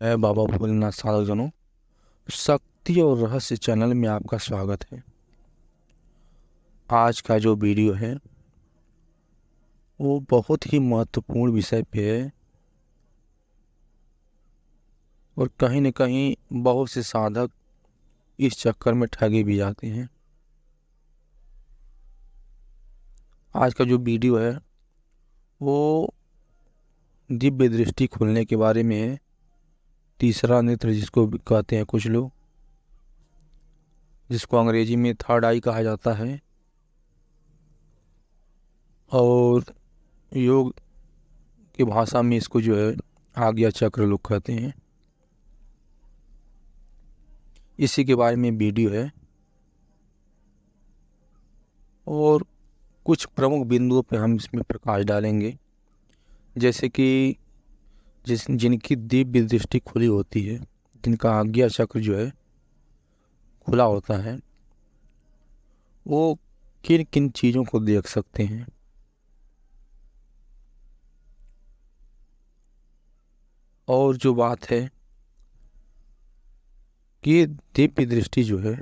मैं बाबा भोलेनाथ साधकजनों, शक्ति और रहस्य चैनल में आपका स्वागत है। आज का जो वीडियो है वो बहुत ही महत्वपूर्ण विषय पे है और कहीं न कहीं बहुत से साधक इस चक्कर में ठगे भी जाते हैं। आज का जो वीडियो है वो दिव्य दृष्टि खुलने के बारे में है। तीसरा नेत्र जिसको भी कहते हैं कुछ लोग, जिसको अंग्रेजी में थर्ड आई कहा जाता है, और योग की भाषा में इसको जो है आज्ञा चक्र लोग कहते हैं। इसी के बारे में वीडियो है और कुछ प्रमुख बिंदुओं पे हम इसमें प्रकाश डालेंगे, जैसे कि जिनकी दिव्य दृष्टि खुली होती है, जिनका आज्ञा चक्र जो है खुला होता है, वो किन किन चीज़ों को देख सकते हैं। और जो बात है कि दिव्य दृष्टि जो है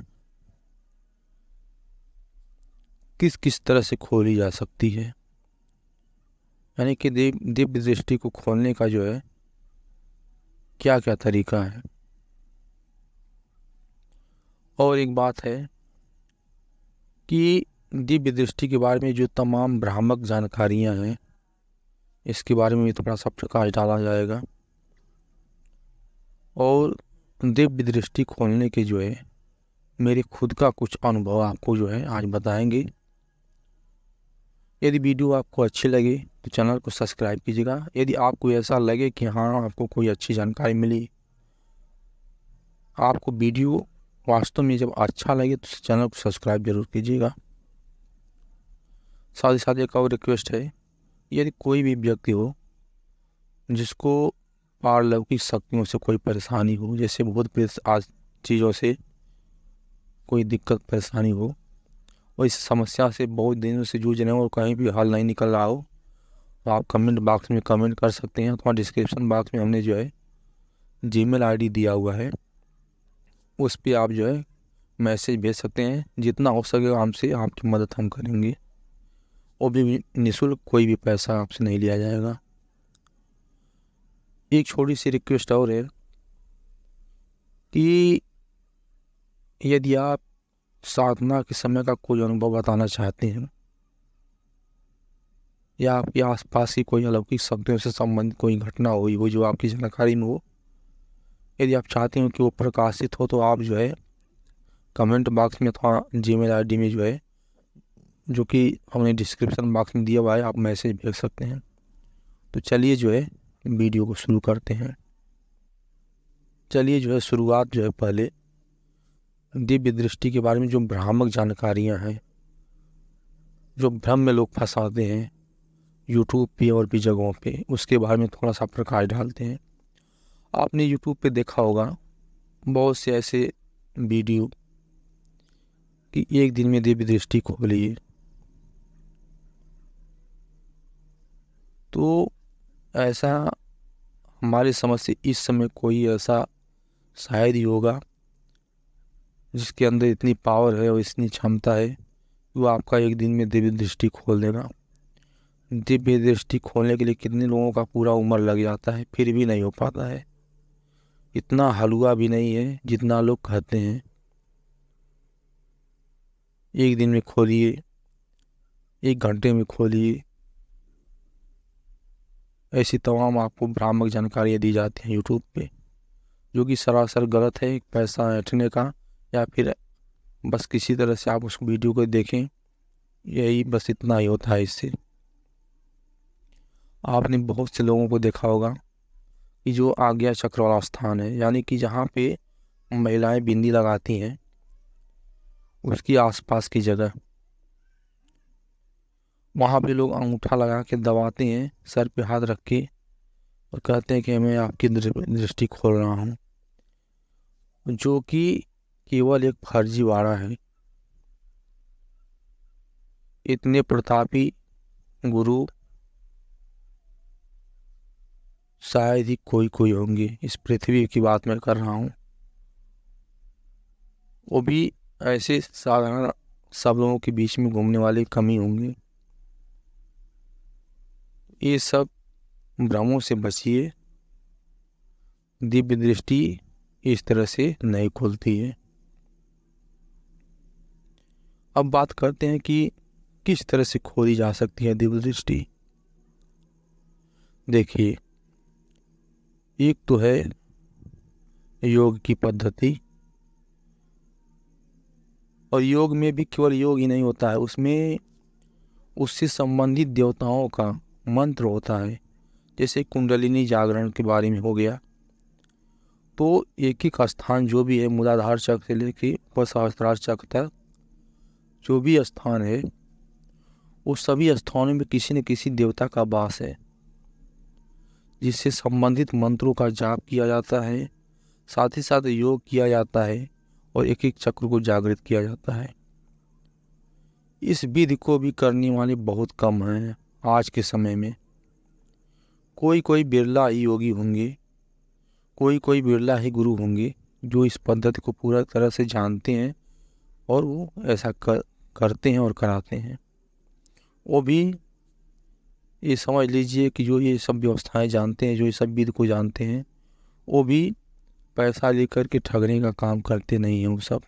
किस किस तरह से खोली जा सकती है, यानी कि दिव्य दृष्टि को खोलने का जो है क्या क्या तरीका है। और एक बात है कि दिव्य दृष्टि के बारे में जो तमाम भ्रामक जानकारियां हैं, इसके बारे में भी थोड़ा सा प्रकाश डाला जाएगा। और दिव्य दृष्टि खोलने के जो है मेरे खुद का कुछ अनुभव आपको जो है आज बताएंगे। यदि वीडियो आपको अच्छी लगे तो चैनल को सब्सक्राइब कीजिएगा। यदि आपको ऐसा लगे कि हाँ, आपको कोई अच्छी जानकारी मिली, आपको वीडियो वास्तव में जब अच्छा लगे तो चैनल को सब्सक्राइब जरूर कीजिएगा। साथ ही साथ एक और रिक्वेस्ट है, यदि कोई भी व्यक्ति हो जिसको पारलौकिक शक्तियों से कोई परेशानी हो, जैसे भूत प्रेत आज चीज़ों से कोई दिक्कत परेशानी हो, और इस समस्या से बहुत दिनों से जूझ रहे हो और कहीं भी हल नहीं निकल रहा हो, तो आप कमेंट बॉक्स में कमेंट कर सकते हैं अथवा डिस्क्रिप्शन बॉक्स में हमने जो है जीमेल आईडी दिया हुआ है, उस पर आप जो है मैसेज भेज सकते हैं। जितना हो सके हमसे आपकी मदद हम करेंगे, वो भी निःशुल्क, कोई भी पैसा आपसे नहीं लिया जाएगा। एक छोटी सी रिक्वेस्ट और है कि यदि आप साधना के समय का कोई अनुभव बताना चाहते हैं या आपके आसपास की कोई अलौकिक शक्तियों से संबंधित कोई घटना हुई हो जो आपकी जानकारी में हो, यदि आप चाहते हो कि वो प्रकाशित हो, तो आप जो है कमेंट बॉक्स में अथवा जीमेल आईडी में जो है, जो कि हमने डिस्क्रिप्शन बॉक्स में दिया हुआ है, आप मैसेज भेज सकते हैं। तो चलिए जो है वीडियो को शुरू करते हैं। चलिए जो है शुरुआत जो है पहले दिव्य दृष्टि के बारे में जो भ्रामक जानकारियां हैं, जो भ्रम में लोग फंसाते हैं यूट्यूब पे और भी जगहों पे, उसके बारे में थोड़ा सा प्रकाश डालते हैं। आपने यूट्यूब पे देखा होगा बहुत से ऐसे वीडियो कि एक दिन में दिव्य दृष्टि खोलिए, तो ऐसा हमारी समझ से इस समय कोई ऐसा शायद ही होगा जिसके अंदर इतनी पावर है और इतनी क्षमता है कि वो आपका एक दिन में दिव्य दृष्टि खोल देगा। दिव्य दृष्टि खोलने के लिए कितने लोगों का पूरा उम्र लग जाता है, फिर भी नहीं हो पाता है। इतना हलवा भी नहीं है जितना लोग कहते हैं। एक दिन में खोलिए, एक घंटे में खोलिए, ऐसी तमाम आपको भ्रामक जानकारियाँ दी जाती हैं यूट्यूब पे, जो कि सरासर गलत है, एक पैसा ऐंठने का, या फिर बस किसी तरह से आप उस वीडियो को देखें, यही बस इतना ही होता है इससे। आपने बहुत से लोगों को देखा होगा कि जो आज्ञा चक्र वाला स्थान है, यानी कि जहाँ पे महिलाएं बिंदी लगाती हैं, उसकी आसपास की जगह, वहाँ पे लोग अंगूठा लगा के दबाते हैं, सर पे हाथ रख के, और कहते हैं कि मैं आपकी दृष्टि खोल रहा हूँ, जो कि केवल एक फर्जीवाड़ा है। इतने प्रतापी गुरु शायद ही कोई कोई होंगे, इस पृथ्वी की बात मैं कर रहा हूँ, वो भी ऐसे साधारण सब लोगों के बीच में घूमने वाले कम ही होंगे। ये सब भ्रमों से बचिए, दिव्य दृष्टि इस तरह से नहीं खुलती है। अब बात करते हैं कि किस तरह से खोली जा सकती है दिव्य दृष्टि। देखिए, एक तो है योग की पद्धति, और योग में भी केवल योग ही नहीं होता है, उसमें उससे संबंधित देवताओं का मंत्र होता है। जैसे कुंडलिनी जागरण के बारे में हो गया, तो एक एक स्थान जो भी है, मूलाधार चक्र से लेकर उपसहस्त्रार चक्र तक जो भी स्थान है, उस सभी स्थानों में किसी न किसी देवता का वास है, जिससे संबंधित मंत्रों का जाप किया जाता है, साथ ही साथ योग किया जाता है और एक एक चक्र को जागृत किया जाता है। इस विधि को भी करने वाले बहुत कम हैं आज के समय में। कोई कोई बिरला ही योगी होंगे, कोई कोई बिरला ही गुरु होंगे जो इस पद्धति को पूरा तरह से जानते हैं और वो ऐसा करते हैं और कराते हैं। वो भी ये समझ लीजिए कि जो ये सब व्यवस्थाएं जानते हैं, जो ये सब विधि को जानते हैं, वो भी पैसा लेकर के ठगने का काम करते नहीं हैं।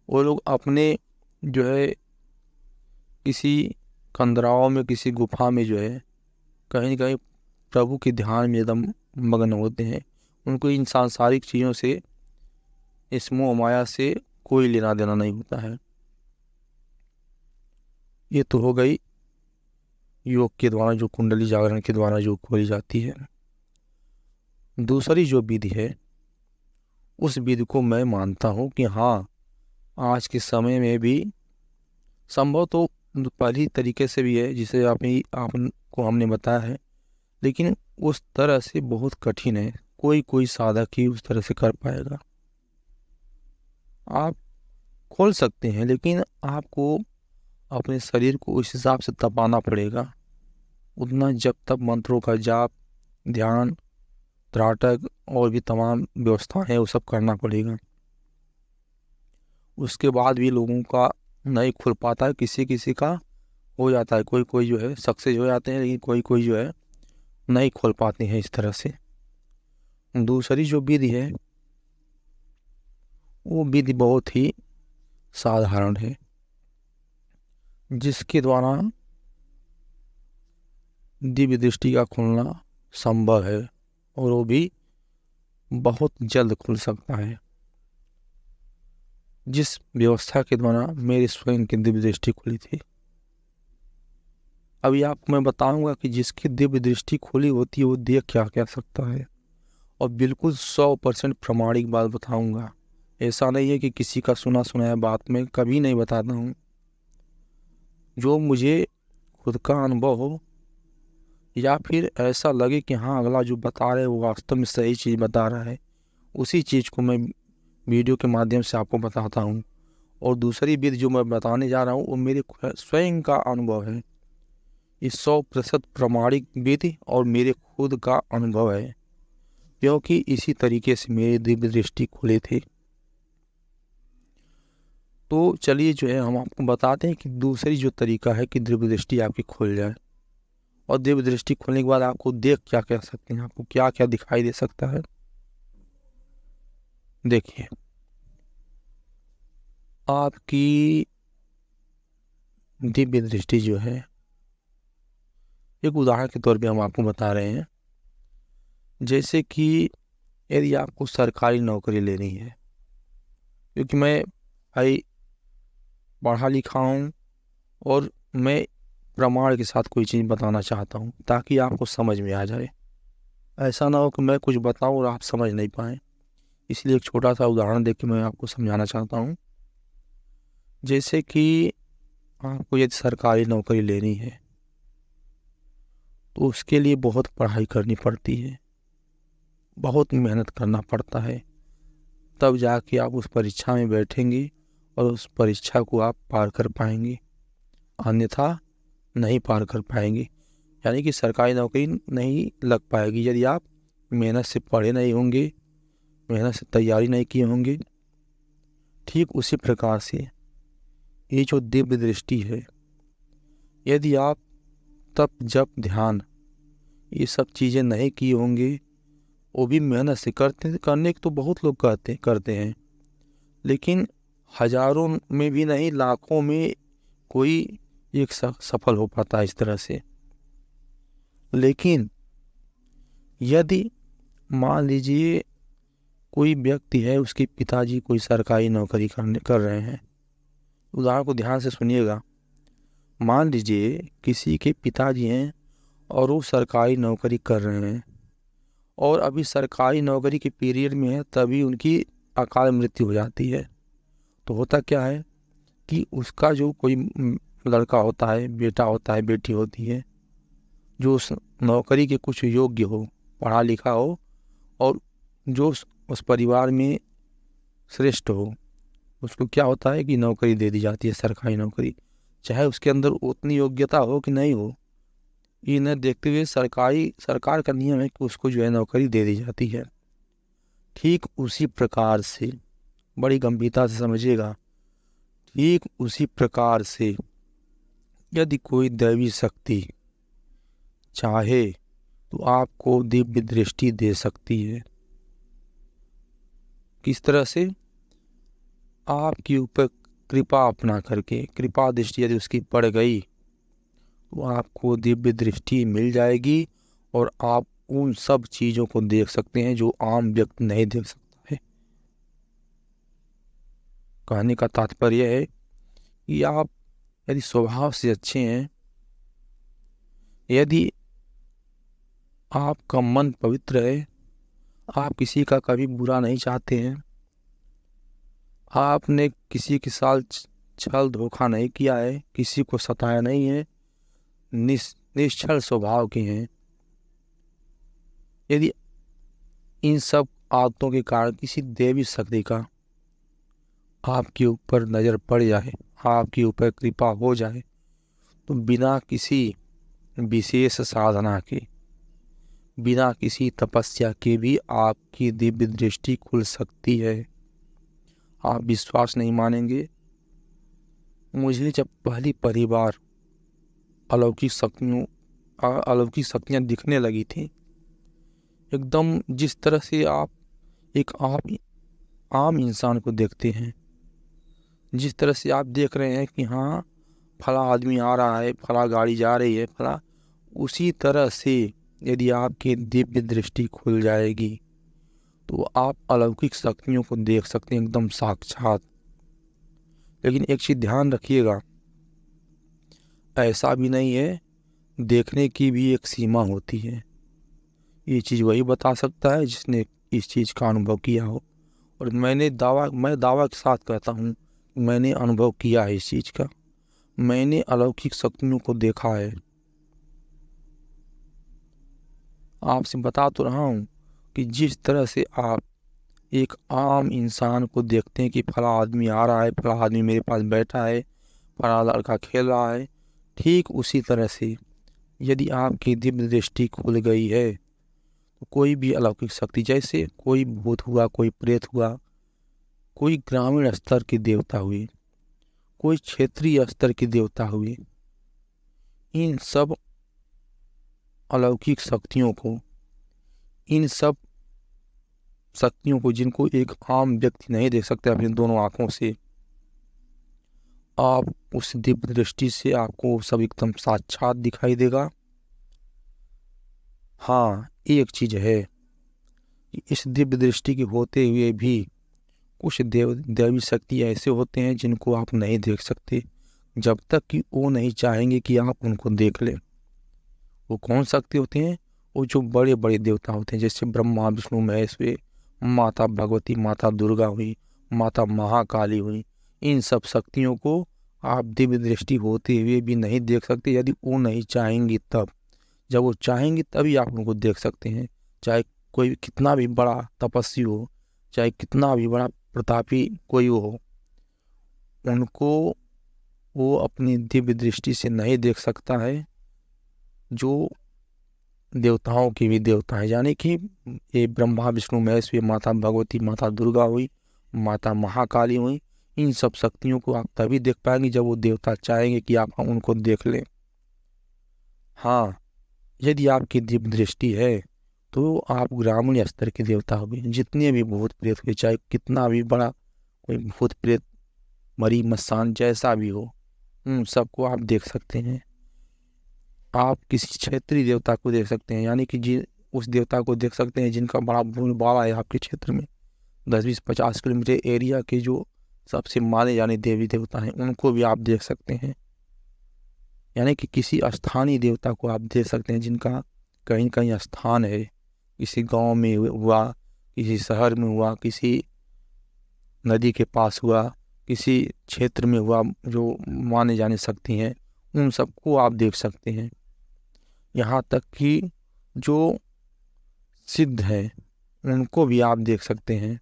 वो लोग अपने जो है किसी कंदराओं में, किसी गुफा में जो है कहीं न कहीं प्रभु के ध्यान में एकदम मग्न होते हैं। उनको इन सांसारिक चीज़ों से, इस मोह माया से कोई लेना देना नहीं होता है। ये तो हो गई योग के द्वारा, जो कुंडली जागरण के द्वारा जो खोली जाती है। दूसरी जो विधि है, उस विधि को मैं मानता हूँ कि हाँ, आज के समय में भी संभव तो पहली तरीके से भी है, जिसे आपको हमने बताया है, लेकिन उस तरह से बहुत कठिन है। कोई कोई साधक ही उस तरह से कर पाएगा। आप खोल सकते हैं, लेकिन आपको अपने शरीर को उस हिसाब से तपाना पड़ेगा। उतना जब तक मंत्रों का जाप, ध्यान, त्राटक और भी तमाम व्यवस्था है, वो सब करना पड़ेगा। उसके बाद भी लोगों का नहीं खुल पाता है। किसी किसी का हो जाता है, कोई कोई जो है सक्सेस हो जाते हैं, लेकिन कोई कोई जो है नहीं खोल पाते हैं इस तरह से। दूसरी जो विधि है, वो विधि बहुत ही साधारण है, जिसके द्वारा दिव्य दृष्टि का खुलना संभव है, और वो भी बहुत जल्द खुल सकता है। जिस व्यवस्था के द्वारा मेरी स्वयं की दिव्य दृष्टि खुली थी, अभी आपको मैं बताऊंगा कि जिसकी दिव्य दृष्टि खुली होती है वो देख क्या क्या सकता है, और बिल्कुल 100% प्रमाणिक बात बताऊंगा। ऐसा नहीं है कि किसी का सुना सुनाया बात मैं कभी नहीं बताता हूँ। जो मुझे खुद का अनुभव हो, या फिर ऐसा लगे कि हाँ, अगला जो बता रहे वो वास्तव में सही चीज़ बता रहा है, उसी चीज़ को मैं वीडियो के माध्यम से आपको बताता हूँ। और दूसरी विधि जो मैं बताने जा रहा हूँ, वो मेरे स्वयं का अनुभव है। ये 100% प्रमाणिक विधि और मेरे खुद का अनुभव है, क्योंकि इसी तरीके से मेरी दिव्य दृष्टि खुली थी। तो चलिए जो है हम आपको बताते हैं कि दूसरी जो तरीका है कि दिव्य दृष्टि आपकी खुल जाए। और दिव्य दृष्टि खुलने के बाद आपको देख क्या कह सकते हैं, आपको क्या क्या दिखाई दे सकता है। देखिए, आपकी दिव्य दृष्टि जो है, एक उदाहरण के तौर पे हम आपको बता रहे हैं। जैसे कि यदि आपको सरकारी नौकरी लेनी है, क्योंकि मैं भाई पढ़ा लिखा हूँ और मैं प्रमाण के साथ कोई चीज़ बताना चाहता हूँ ताकि आपको समझ में आ जाए। ऐसा ना हो कि मैं कुछ बताऊँ और आप समझ नहीं पाएँ। इसलिए एक छोटा सा उदाहरण देके मैं आपको समझाना चाहता हूँ। जैसे कि आपको यदि सरकारी नौकरी लेनी है, तो उसके लिए बहुत पढ़ाई करनी पड़ती है, बहुत मेहनत करना पड़ता है, तब जाके आप उस परीक्षा में बैठेंगे और उस परीक्षा को आप पार कर पाएंगे, अन्यथा नहीं पार कर पाएंगे। यानी कि सरकारी नौकरी नहीं लग पाएगी यदि आप मेहनत से पढ़े नहीं होंगे, मेहनत से तैयारी नहीं किए होंगे। ठीक उसी प्रकार से ये जो दिव्य दृष्टि है, यदि आप तप जप ध्यान ये सब चीज़ें नहीं किए होंगे, वो भी मेहनत से करने के तो बहुत लोग करते हैं, लेकिन हजारों में भी नहीं, लाखों में कोई एक सफल हो पाता है इस तरह से। लेकिन यदि मान लीजिए कोई व्यक्ति है, उसके पिताजी कोई सरकारी नौकरी कर रहे हैं, उदाहरण को ध्यान से सुनिएगा। मान लीजिए किसी के पिताजी हैं और वो सरकारी नौकरी कर रहे हैं और अभी सरकारी नौकरी के पीरियड में है, तभी उनकी अकाल मृत्यु हो जाती है। तो होता क्या है कि उसका जो कोई लड़का होता है, बेटा होता है, बेटी होती है, जो उस नौकरी के कुछ योग्य हो, पढ़ा लिखा हो और जो उस परिवार में श्रेष्ठ हो, उसको क्या होता है कि नौकरी दे दी जाती है, सरकारी नौकरी, चाहे उसके अंदर उतनी योग्यता हो कि नहीं हो। ये न देखते हुए सरकार का नियम है कि उसको जो है नौकरी दे दी जाती है। ठीक उसी प्रकार से, बड़ी गंभीरता से समझिएगा, ठीक उसी प्रकार से यदि कोई दैवी शक्ति चाहे तो आपको दिव्य दृष्टि दे सकती है। किस तरह से? आपके ऊपर कृपा अपना करके, कृपा दृष्टि यदि उसकी पड़ गई तो आपको दिव्य दृष्टि मिल जाएगी और आप उन सब चीज़ों को देख सकते हैं जो आम व्यक्ति नहीं देख सकता है। कहने का तात्पर्य है कि आप यदि स्वभाव से अच्छे हैं, यदि आपका मन पवित्र है, आप किसी का कभी बुरा नहीं चाहते हैं, आपने किसी के साथ छल धोखा नहीं किया है, किसी को सताया नहीं है, निश्चल स्वभाव के हैं, यदि इन सब आदतों के कारण किसी देवी शक्ति का आपके ऊपर नज़र पड़ जाए, आपके ऊपर कृपा हो जाए, तो बिना किसी विशेष साधना के, बिना किसी तपस्या के भी आपकी दिव्य दृष्टि खुल सकती है। आप विश्वास नहीं मानेंगे, मुझे जब पहली बार अलौकिक शक्तियाँ दिखने लगी थी, एकदम जिस तरह से आप एक आम इंसान को देखते हैं, जिस तरह से आप देख रहे हैं कि हाँ फला आदमी आ रहा है, फला गाड़ी जा रही है, फला, उसी तरह से यदि आपकी दिव्य दृष्टि खुल जाएगी तो आप अलौकिक शक्तियों को देख सकते हैं एकदम साक्षात। लेकिन एक चीज़ ध्यान रखिएगा, ऐसा भी नहीं है, देखने की भी एक सीमा होती है। ये चीज़ वही बता सकता है जिसने इस चीज़ का अनुभव किया हो, और मैं दावा के साथ कहता हूँ, मैंने अनुभव किया है इस चीज़ का। मैंने अलौकिक शक्तियों को देखा है। आपसे बता तो रहा हूँ कि जिस तरह से आप एक आम इंसान को देखते हैं कि फला आदमी आ रहा है, फला आदमी मेरे पास बैठा है, फला लड़का खेल रहा है, ठीक उसी तरह से यदि आपकी दिव्य दृष्टि खुल गई है तो कोई भी अलौकिक शक्ति, जैसे कोई भूत हुआ, कोई प्रेत हुआ, कोई ग्रामीण स्तर के देवता हुए, कोई क्षेत्रीय स्तर के देवता हुए, इन सब अलौकिक शक्तियों को, इन सब शक्तियों को जिनको एक आम व्यक्ति नहीं देख सकता अपनी दोनों आँखों से, आप उस दिव्य दृष्टि से आपको सब एकदम साक्षात दिखाई देगा। हाँ, एक चीज़ है कि इस दिव्य दृष्टि के होते हुए भी कुछ दैवी शक्ति ऐसे होते हैं जिनको आप नहीं देख सकते जब तक कि वो नहीं चाहेंगे कि आप उनको देख लें। वो कौन शक्ति होते हैं? वो जो बड़े बड़े देवता होते हैं, जैसे ब्रह्मा विष्णु महेश हुए, माता भगवती, माता दुर्गा हुई, माता महाकाली हुई, इन सब शक्तियों को आप दिव्य दृष्टि होते हुए भी नहीं देख सकते यदि वो नहीं चाहेंगी तब। जब वो चाहेंगी तभी आप उनको देख सकते हैं, चाहे कोई कितना भी बड़ा तपस्वी हो, चाहे कितना भी बड़ा प्रतापी कोई हो, उनको वो अपनी दिव्य दृष्टि से नहीं देख सकता है जो देवताओं की भी देवता है, यानी कि ये ब्रह्मा विष्णु महेश हुए, माता भगवती, माता दुर्गा हुई, माता महाकाली हुई। इन सब शक्तियों को आप तभी देख पाएंगे जब वो देवता चाहेंगे कि आप उनको देख लें। हाँ, यदि आपकी दिव्य दृष्टि है तो आप ग्रामीण स्तर के देवता होंगे। जितने भी भूत प्रेत हुए, चाहे कितना भी बड़ा कोई भूत प्रेत, मरी मसान जैसा भी हो, उन सबको आप देख सकते हैं। आप किसी क्षेत्रीय देवता को देख सकते हैं, यानी कि उस देवता को देख सकते हैं जिनका बड़ा बोलबाला है आपके क्षेत्र में। 10-20-50 किलोमीटर एरिया के जो सबसे माने जाने देवी देवता हैं उनको भी आप देख सकते हैं। यानी कि किसी स्थानीय देवता को आप देख सकते हैं जिनका कहीं कहीं स्थान है, किसी गांव में हुआ, किसी शहर में हुआ, किसी नदी के पास हुआ, किसी क्षेत्र में हुआ, जो माने जाने शक्ति हैं उन सबको आप देख सकते हैं। यहाँ तक कि जो सिद्ध है उनको भी आप देख सकते हैं।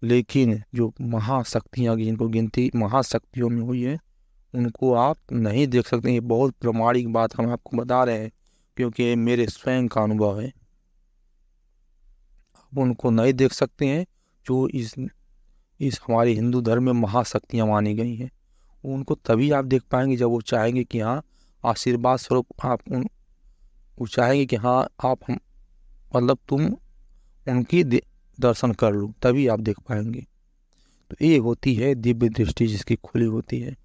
लेकिन जो महाशक्तियाँ, जिनको गिनती महाशक्तियों में हुई है, उनको आप नहीं देख सकते। ये बहुत प्रामाणिक बात हम आपको बता रहे हैं, क्योंकि ये मेरे स्वयं का अनुभव है। आप उनको नहीं देख सकते हैं जो इस हमारे हिंदू धर्म में महाशक्तियाँ मानी गई हैं। उनको तभी आप देख पाएंगे जब वो चाहेंगे कि हाँ, आशीर्वाद स्वरूप आप वो चाहेंगे कि हाँ आप हम मतलब तुम उनकी दर्शन कर लो, तभी आप देख पाएंगे। तो ये होती है दिव्य दृष्टि जिसकी खुली होती है।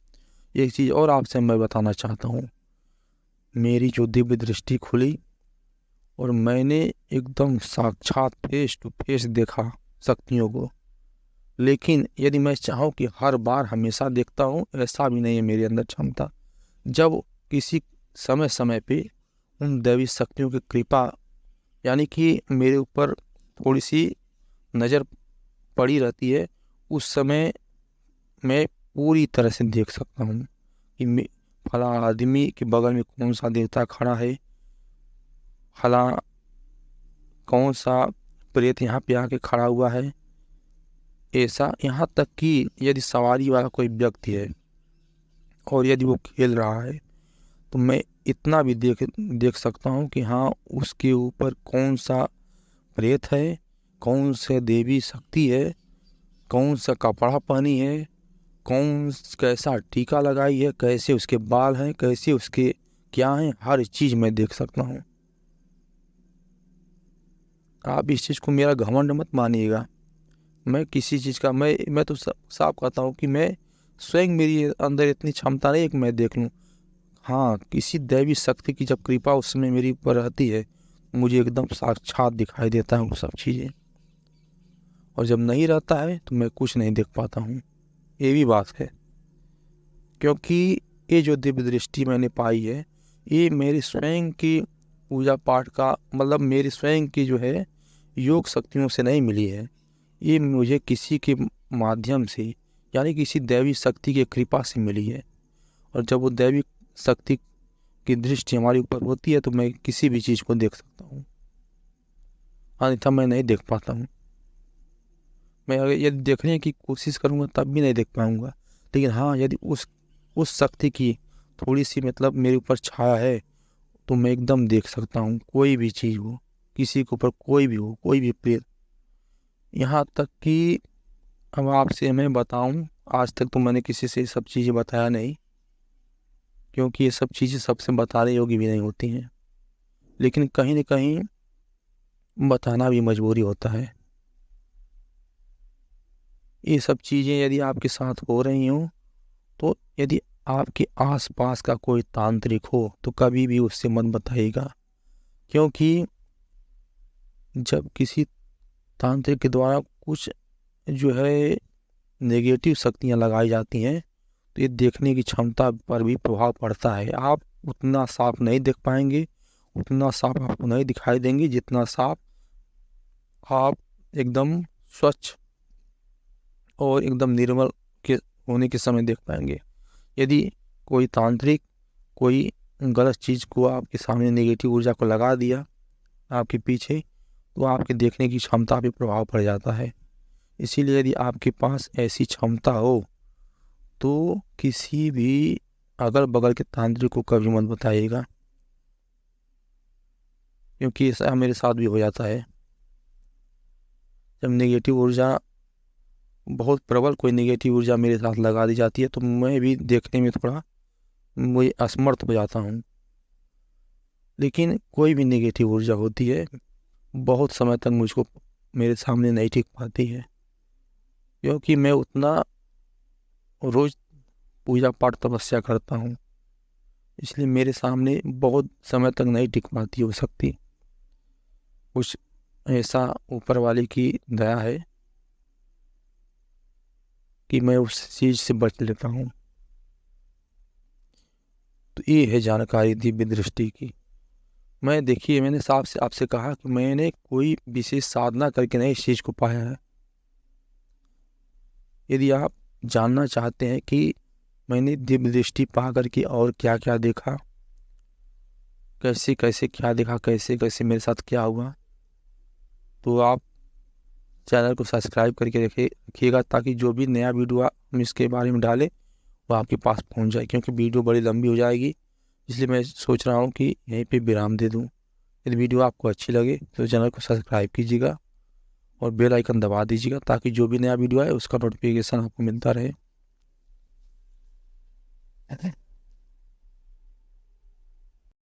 एक चीज़ और आपसे मैं बताना चाहता हूँ, मेरी जो दिव्य दृष्टि खुली और मैंने एकदम साक्षात फेस टू फेस देखा शक्तियों को। लेकिन यदि मैं चाहूँ कि हर बार हमेशा देखता हूँ, ऐसा भी नहीं है मेरे अंदर क्षमता। जब किसी समय समय पे उन दैवी शक्तियों की कृपा, यानी कि मेरे ऊपर थोड़ी सी नज़र पड़ी रहती है, उस समय मैं पूरी तरह से देख सकता हूँ कि फला आदमी के बगल में कौन सा देवता खड़ा है, फला कौन सा प्रेत यहाँ पे आके खड़ा हुआ है। ऐसा यहाँ तक कि यदि सवारी वाला कोई व्यक्ति है और यदि वो खेल रहा है तो मैं इतना भी देख सकता हूँ कि हाँ, उसके ऊपर कौन सा प्रेत है, कौन सा देवी शक्ति है, कौन सा कपड़ा पहनी है, कैसा टीका लगाई है, कैसे उसके बाल हैं, कैसे उसके क्या हैं, हर चीज़ मैं देख सकता हूँ। आप इस चीज़ को मेरा घमंड मत मानिएगा। मैं किसी चीज़ का मैं तो साफ कहता हूँ कि मैं स्वयं, मेरी अंदर इतनी क्षमता नहीं है कि मैं देख लूँ। हाँ, किसी दैवी शक्ति की जब कृपा उस समय मेरी ऊपर रहती है, मुझे एकदम साक्षात दिखाई देता है वो सब चीज़ें। और जब नहीं रहता है तो मैं कुछ नहीं देख पाता हूँ। ये भी बात है, क्योंकि ये जो दिव्य दृष्टि मैंने पाई है, ये मेरी स्वयं की पूजा पाठ का मतलब मेरी स्वयं की जो है योग शक्तियों से नहीं मिली है। ये मुझे किसी के माध्यम से, यानी किसी दैवी शक्ति की कृपा से मिली है। और जब वो दैवी शक्ति की दृष्टि हमारे ऊपर होती है तो मैं किसी भी चीज़ को देख सकता हूँ, अन्यथा मैं नहीं देख पाता हूँ। मैं अगर यदि देखने की कोशिश करूँगा तब भी नहीं देख पाऊँगा। लेकिन हाँ, यदि उस शक्ति की थोड़ी सी मतलब मेरे ऊपर छाया है तो मैं एकदम देख सकता हूँ, कोई भी चीज़ हो, किसी के ऊपर कोई भी हो, कोई भी प्रेत। यहाँ तक कि अब आपसे मैं बताऊँ, आज तक तो मैंने किसी से ये सब चीज़ें बताया नहीं, क्योंकि ये सब चीज़ें सबसे बताने योग्य भी नहीं होती हैं। लेकिन कहीं न कहीं बताना भी मजबूरी होता है। ये सब चीज़ें यदि आपके साथ हो रही हों, तो यदि आपके आसपास का कोई तांत्रिक हो तो कभी भी उससे मत बताइएगा। क्योंकि जब किसी तांत्रिक के द्वारा कुछ जो है नेगेटिव शक्तियाँ लगाई जाती हैं, तो ये देखने की क्षमता पर भी प्रभाव पड़ता है। आप उतना साफ नहीं देख पाएंगे, उतना साफ आपको नहीं दिखाई देंगे जितना साफ आप एकदम स्वच्छ और एकदम निर्मल के होने के समय देख पाएंगे। यदि कोई तांत्रिक कोई गलत चीज़ को आपके सामने, नेगेटिव ऊर्जा को लगा दिया आपके पीछे, तो आपके देखने की क्षमता पे प्रभाव पड़ जाता है। इसीलिए यदि आपके पास ऐसी क्षमता हो तो किसी भी अगल बगल के तांत्रिक को कभी मत बताइएगा। क्योंकि ऐसा मेरे साथ भी हो जाता है। जब नेगेटिव ऊर्जा, बहुत प्रबल कोई नेगेटिव ऊर्जा मेरे साथ लगा दी जाती है तो मैं भी देखने में थोड़ा मुझे असमर्थ हो जाता हूँ। लेकिन कोई भी नेगेटिव ऊर्जा होती है बहुत समय तक मुझको मेरे सामने नहीं टिक पाती है, क्योंकि मैं उतना रोज पूजा पाठ तपस्या करता हूँ, इसलिए मेरे सामने बहुत समय तक नहीं टिक पाती हो सकती। कुछ ऐसा ऊपर वाले की दया है कि मैं उस चीज से बच लेता हूँ। तो ये है जानकारी दिव्य दृष्टि की। मैं देखिए, मैंने साफ से आपसे कहा कि मैंने कोई विशेष साधना करके नहीं इस चीज को पाया है। यदि आप जानना चाहते हैं कि मैंने दिव्य दृष्टि पा करके और क्या क्या देखा, कैसे कैसे क्या देखा, कैसे कैसे मेरे साथ क्या हुआ, तो आप चैनल को सब्सक्राइब करके रखिएगा, ताकि जो भी नया वीडियो हम इसके बारे में डालें वो आपके पास पहुंच जाए। क्योंकि वीडियो बड़ी लंबी हो जाएगी, इसलिए मैं सोच रहा हूँ कि यहीं पे विराम दे दूँ। यदि वीडियो आपको अच्छी लगे तो चैनल को सब्सक्राइब कीजिएगा और बेल आइकन दबा दीजिएगा, ताकि जो भी नया वीडियो आए उसका नोटिफिकेशन आपको मिलता रहे।